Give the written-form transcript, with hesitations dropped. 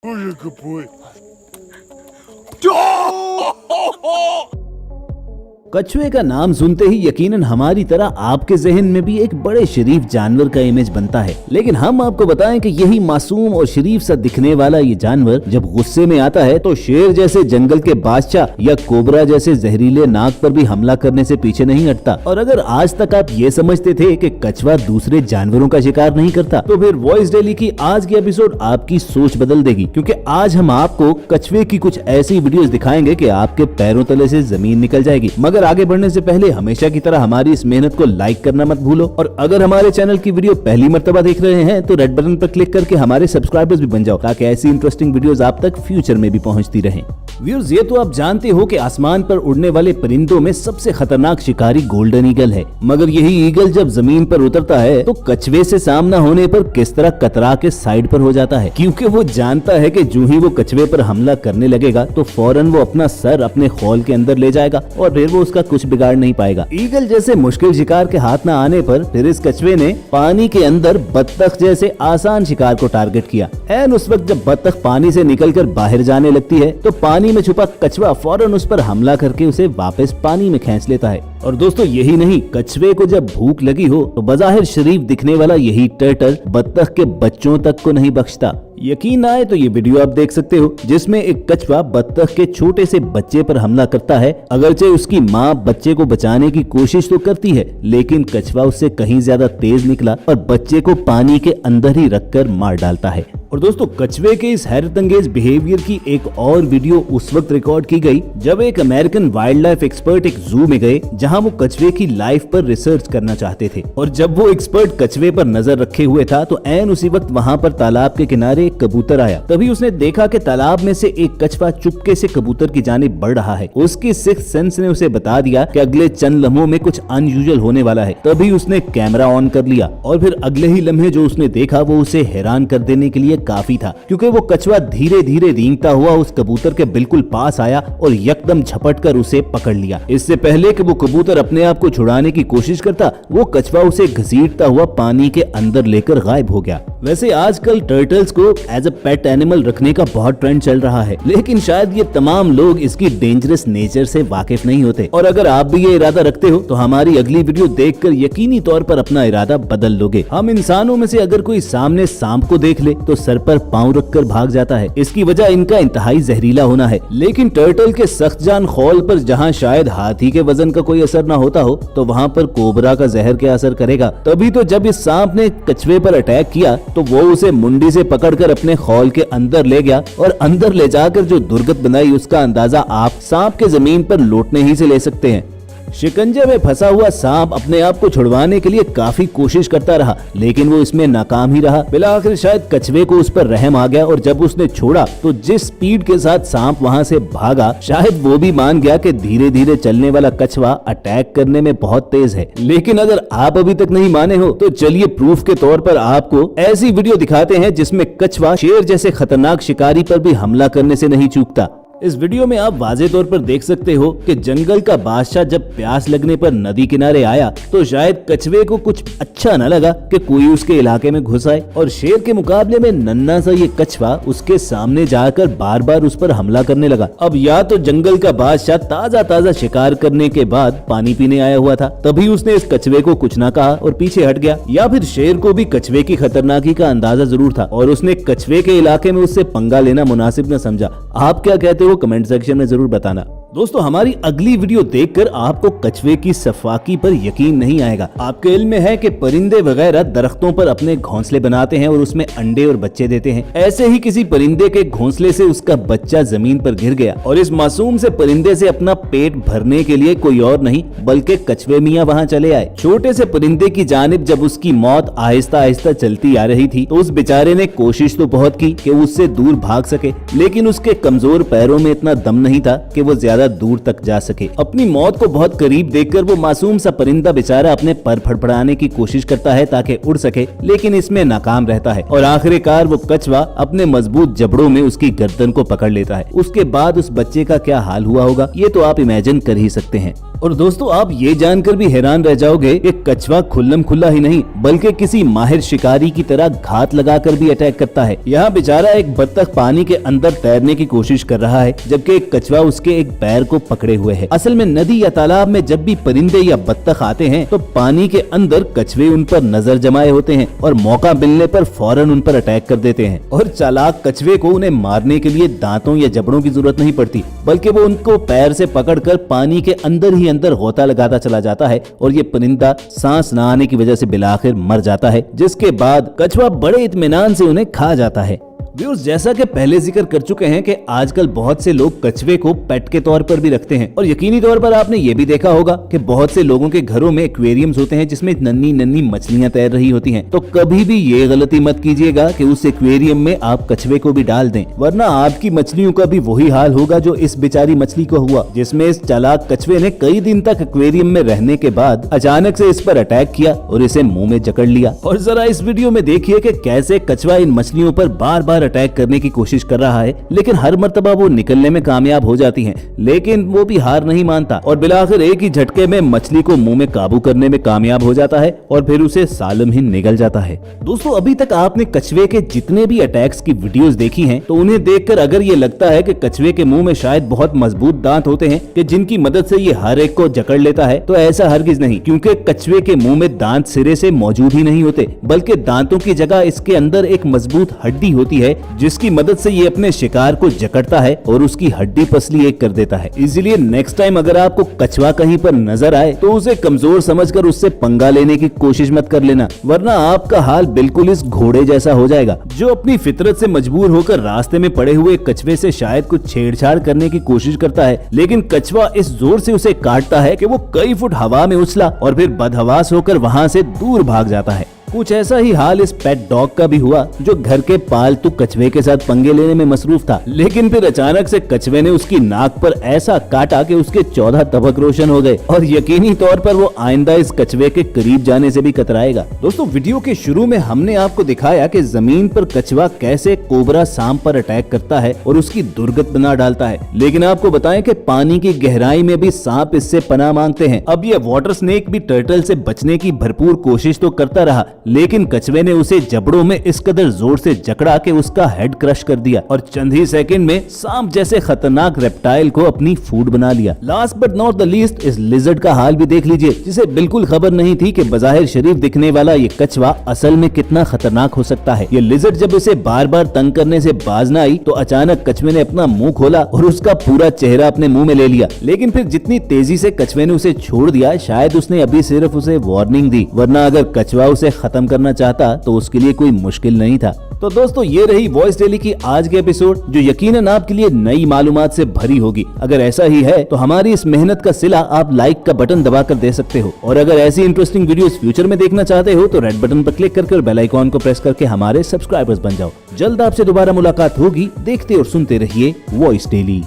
You're a good boy. कछुए का नाम सुनते ही यकीनन हमारी तरह आपके जहन में भी एक बड़े शरीफ जानवर का इमेज बनता है, लेकिन हम आपको बताएं कि यही मासूम और शरीफ सा दिखने वाला ये जानवर जब गुस्से में आता है तो शेर जैसे जंगल के बादशाह या कोबरा जैसे जहरीले नाग पर भी हमला करने से पीछे नहीं हटता। और अगर आज तक आप ये समझते थे कि कछुआ दूसरे जानवरों का शिकार नहीं करता, तो फिर वॉइस डेली की आज की एपिसोड आपकी सोच बदल देगी, क्योंकि आज हम आपको कछुए की कुछ ऐसी वीडियोस दिखाएंगे कि आपके पैरों तले से जमीन निकल जाएगी। मगर आगे बढ़ने से पहले हमेशा की तरह हमारी इस मेहनत को लाइक करना मत भूलो, और अगर हमारे चैनल की वीडियो पहली मर्तबा देख रहे हैं तो रेड बटन पर क्लिक करके हमारे सब्सक्राइबर्स भी बन जाओ, ताकि ऐसी इंटरेस्टिंग वीडियोस आप तक फ्यूचर में भी पहुंचती रहें। व्यूअर्स, ये तो आप जानते हो कि आसमान पर उड़ने वाले परिंदों में सबसे खतरनाक शिकारी गोल्डन ईगल है, मगर यही ईगल जब जमीन पर उतरता है तो कछुए से सामना होने पर किस तरह कतरा के साइड पर हो जाता है, क्योंकि वो जानता है कि जो ही वो कछुए पर हमला करने लगेगा तो फौरन वो अपना सर अपने खोल के अंदर ले जाएगा और फिर वो उसका कुछ बिगाड़ नहीं पाएगा। ईगल जैसे मुश्किल शिकार के हाथ न आने पर फिर इस कछुए ने पानी के अंदर बत्तख जैसे आसान शिकार को टारगेट किया। एन उस वक्त जब बत्तख पानी से निकलकर बाहर जाने लगती है तो पानी में छुपा कछुआ फौरन उस पर हमला करके उसे वापस पानी में खींच लेता है। और दोस्तों, यही नहीं, कछुए को जब भूख लगी हो तो बज़ाहिर शरीफ दिखने वाला यही टर्टल बत्तख के बच्चों तक को नहीं बख्शता। यकीन आए तो ये वीडियो आप देख सकते हो, जिसमें एक कछुआ बत्तख के छोटे से बच्चे पर हमला करता है। अगरचे उसकी माँ बच्चे को बचाने की कोशिश तो करती है, लेकिन कछुआ उससे कहीं ज्यादा तेज निकला और बच्चे को पानी के अंदर ही रखकर मार डालता है। और दोस्तों, कछुए के इस हैरतअंगेज बिहेवियर की एक और वीडियो उस वक्त रिकॉर्ड की गई जब एक अमेरिकन वाइल्ड लाइफ एक्सपर्ट एक जू में गए, जहां वो कछुए की लाइफ पर रिसर्च करना चाहते थे। और जब वो एक्सपर्ट कछुए पर नजर रखे हुए था तो ऐन उसी वक्त वहां पर तालाब के किनारे एक कबूतर आया। तभी उसने देखा कि तालाब में से एक कछुआ चुपके से कबूतर की जानिब बढ़ रहा है। उसकी सिक्स्थ सेंस ने उसे बता दिया कि अगले चंद लम्हों में कुछ अनयूजुअल होने वाला है। तभी उसने कैमरा ऑन कर लिया और फिर अगले ही लम्हे जो उसने देखा वो उसे हैरान कर देने के लिए काफी था, क्योंकि वो कछुआ धीरे धीरे रेंगता हुआ उस कबूतर के बिल्कुल पास आया और यकदम झपट कर उसे पकड़ लिया। इससे पहले कि वो कबूतर अपने आप को छुड़ाने की कोशिश करता, वो कछुआ उसे घसीटता हुआ पानी के अंदर लेकर गायब हो गया। वैसे आजकल टर्टल्स को एज अ पेट एनिमल रखने का बहुत ट्रेंड चल रहा है, लेकिन शायद ये तमाम लोग इसकी डेंजरस नेचर से वाकिफ नहीं होते। और अगर आप भी ये इरादा रखते हो तो हमारी अगली वीडियो देखकर यकीनी तौर पर अपना इरादा बदल लोगे। हम इंसानों में से अगर कोई सामने सांप को देख ले तो सर पर पांव रखकर भाग जाता है। इसकी वजह इनका इंतहाई जहरीला होना है, लेकिन टर्टल के सख्त जान खोल पर जहाँ शायद हाथी के वजन का कोई असर न होता हो, तो वहाँ पर कोबरा का जहर क्या असर करेगा। तभी तो जब इस सांप ने कछुए पर अटैक किया तो वो उसे मुंडी से पकड़कर अपने खोल के अंदर ले गया, और अंदर ले जाकर जो दुर्गत बनाई उसका अंदाजा आप सांप के जमीन पर लौटने ही से ले सकते हैं। शिकंजे में फंसा हुआ सांप अपने आप को छुड़वाने के लिए काफी कोशिश करता रहा, लेकिन वो इसमें नाकाम ही रहा। बिलाखिर शायद कछुए को उस पर रहम आ गया और जब उसने छोड़ा तो जिस स्पीड के साथ सांप वहां से भागा, शायद वो भी मान गया कि धीरे धीरे चलने वाला कछुआ अटैक करने में बहुत तेज है। लेकिन अगर आप अभी तक नहीं माने हो तो चलिए प्रूफ के तौर पर आपको ऐसी वीडियो दिखाते हैं जिसमें कछुआ शेर जैसे खतरनाक शिकारी पर भी हमला करने से नहीं चूकता। इस वीडियो में आप वाज़े तौर पर देख सकते हो कि जंगल का बादशाह जब प्यास लगने पर नदी किनारे आया तो शायद कछुए को कुछ अच्छा न लगा कि कोई उसके इलाके में घुस आए, और शेर के मुकाबले में नन्हा सा ये कछुआ उसके सामने जाकर बार बार उस पर हमला करने लगा। अब या तो जंगल का बादशाह ताजा ताजा शिकार करने के बाद पानी पीने आया हुआ था, तभी उसने इस कछुए को कुछ न कहा और पीछे हट गया, या फिर शेर को भी कछुए की खतरनाकी का अंदाजा जरूर था और उसने कछुए के इलाके में उससे पंगा लेना मुनासिब न समझा। आप क्या कहते हो कमेंट सेक्शन में जरूर बताना। दोस्तों, हमारी अगली वीडियो देखकर आपको कछुए की सफाकी पर यकीन नहीं आएगा। आपके इल्म में है कि परिंदे वगैरह दरख्तों पर अपने घोंसले बनाते हैं और उसमें अंडे और बच्चे देते हैं। ऐसे ही किसी परिंदे के घोंसले से उसका बच्चा जमीन पर गिर गया और इस मासूम से परिंदे से अपना पेट भरने के लिए कोई और नहीं बल्कि कछुए मियाँ वहाँ चले आए। छोटे से परिंदे की जानिब जब उसकी मौत आहिस्ता आहिस्ता चलती आ रही थी तो उस बेचारे ने कोशिश तो बहुत की कि उससे दूर भाग सके, लेकिन उसके कमजोर पैरों में इतना दम नहीं था कि वो ज्यादा दूर तक जा सके। अपनी मौत को बहुत करीब देखकर वो मासूम सा परिंदा बेचारा अपने पर फड़फड़ाने की कोशिश करता है ताकि उड़ सके, लेकिन इसमें नाकाम रहता है और आखिरकार वो कछुआ अपने मजबूत जबड़ों में उसकी गर्दन को पकड़ लेता है। उसके बाद उस बच्चे का क्या हाल हुआ होगा ये तो आप इमेजिन कर ही सकते हैं। और दोस्तों आप ये जानकर भी हैरान रह जाओगे कि कछुआ खुल्लम खुल्ला ही नहीं बल्कि किसी माहिर शिकारी की तरह घात लगाकर भी अटैक करता है। यहाँ बेचारा एक बत्तख पानी के अंदर तैरने की कोशिश कर रहा है जबकि एक कछुआ उसके एक पैर को पकड़े हुए है। असल में नदी या तालाब में जब भी परिंदे या बत्तख आते हैं तो पानी के अंदर कछुए उन पर नजर जमाए होते हैं और मौका मिलने पर फौरन उन पर अटैक कर देते हैं। और चालाक कछुए को उन्हें मारने के लिए दांतों या जबड़ों की जरूरत नहीं पड़ती बल्कि वो उनको पैर से पकड़कर पानी के अंदर ही अंदर गोता लगाता चला जाता है और ये परिंदा सांस न आने की वजह से बिलाखिर मर जाता है, जिसके बाद कछुआ बड़े इत्मीनान से उन्हें खा जाता है। व्यूअर्स, जैसा कि पहले जिक्र कर चुके हैं कि आजकल बहुत से लोग कछुए को पेट के तौर पर भी रखते हैं और यकीनी तौर पर आपने ये भी देखा होगा कि बहुत से लोगों के घरों में एक्वेरियम्स होते हैं जिसमें नन्ही नन्ही मछलियां तैर रही होती हैं। तो कभी भी ये गलती मत कीजिएगा कि उस एक्वेरियम में आप कछुए को भी डाल दें, वरना आपकी मछलियों का भी वही हाल होगा जो इस बेचारी मछली को हुआ, जिसमें इस चालाक कछुए ने कई दिन तक एक्वेरियम में रहने के बाद अचानक से इस पर अटैक किया और इसे मुंह में जकड़ लिया। और जरा इस वीडियो में देखिए कि कैसे कछुआ इन मछलियों पर बार बार अटैक करने की कोशिश कर रहा है, लेकिन हर मर्तबा वो निकलने में कामयाब हो जाती हैं। लेकिन वो भी हार नहीं मानता और बिलाखिर एक ही झटके में मछली को मुंह में काबू करने में कामयाब हो जाता है और फिर उसे सालम ही निगल जाता है। दोस्तों, अभी तक आपने कछुए के जितने भी अटैक्स की वीडियोस देखी हैं तो उन्हें देखकर अगर ये लगता है कि कछुए के मुंह में शायद बहुत मजबूत दांत होते हैं कि जिनकी मदद से ये हर एक को जकड़ लेता है, तो ऐसा हरगिज नहीं, क्योंकि कछुए के मुंह में दांत सिरे से मौजूद ही नहीं होते बल्कि दांतों की जगह इसके अंदर एक मजबूत हड्डी होती है जिसकी मदद से ये अपने शिकार को जकड़ता है और उसकी हड्डी पसली एक कर देता है। इसीलिए नेक्स्ट टाइम अगर आपको कछुआ कहीं पर नजर आए तो उसे कमजोर समझकर उससे पंगा लेने की कोशिश मत कर लेना, वरना आपका हाल बिल्कुल इस घोड़े जैसा हो जाएगा जो अपनी फितरत से मजबूर होकर रास्ते में पड़े हुए कछुए से शायद कुछ छेड़छाड़ करने की कोशिश करता है, लेकिन कछुआ इस जोर से उसे काटता है कि वो कई फुट हवा में उछला और फिर बदहवास होकर वहाँ से दूर भाग जाता है। कुछ ऐसा ही हाल इस पेट डॉग का भी हुआ जो घर के पालतू कछुए के साथ पंगे लेने में मसरूफ था, लेकिन फिर अचानक से कछुए ने उसकी नाक पर ऐसा काटा कि उसके 14 तबक रोशन हो गए और यकीनी तौर पर वो आइंदा इस कछुए के करीब जाने से भी कतराएगा। दोस्तों, वीडियो के शुरू में हमने आपको दिखाया कि जमीन पर कछुआ कैसे कोबरा सांप पर अटैक करता है और उसकी दुर्गत बना डालता है, लेकिन आपको बताएं कि पानी की गहराई में भी सांप इससे पनाह मांगते हैं। अब ये वाटर स्नेक भी टर्टल से बचने की भरपूर कोशिश तो करता रहा, लेकिन कछुए ने उसे जबड़ों में इस कदर जोर से जकड़ा कि उसका हेड क्रश कर दिया और चंद ही सेकंड में सांप जैसे खतरनाक रेप्टाइल को अपनी फूड बना लिया। Last but not the least, इस लिजर्ड का हाल भी देख लीजिए जिसे बिल्कुल खबर नहीं थी कि बजाहिर शरीफ दिखने वाला ये कछुआ असल में कितना खतरनाक हो सकता है। ये लिजर्ड जब इसे बार बार तंग करने से बाज न आई तो अचानक कछुए ने अपना मुंह खोला और उसका पूरा चेहरा अपने मुंह में ले लिया, लेकिन फिर जितनी तेजी से कछुए ने उसे छोड़ दिया शायद उसने अभी सिर्फ उसे वार्निंग दी, वरना अगर कछुआ उसे खत्म करना चाहता तो उसके लिए कोई मुश्किल नहीं था। तो दोस्तों, ये रही वॉइस डेली की आज की एपिसोड जो यकीनन आपके लिए नई मालूमात से भरी होगी। अगर ऐसा ही है तो हमारी इस मेहनत का सिला आप लाइक का बटन दबाकर दे सकते हो, और अगर ऐसी इंटरेस्टिंग वीडियोस फ्यूचर में देखना चाहते हो तो रेड बटन पर क्लिक करके और बेल आइकॉन को प्रेस करके हमारे सब्सक्राइबर्स बन जाओ। जल्द आपसे दोबारा मुलाकात होगी। देखते और सुनते रहिए वॉइस डेली।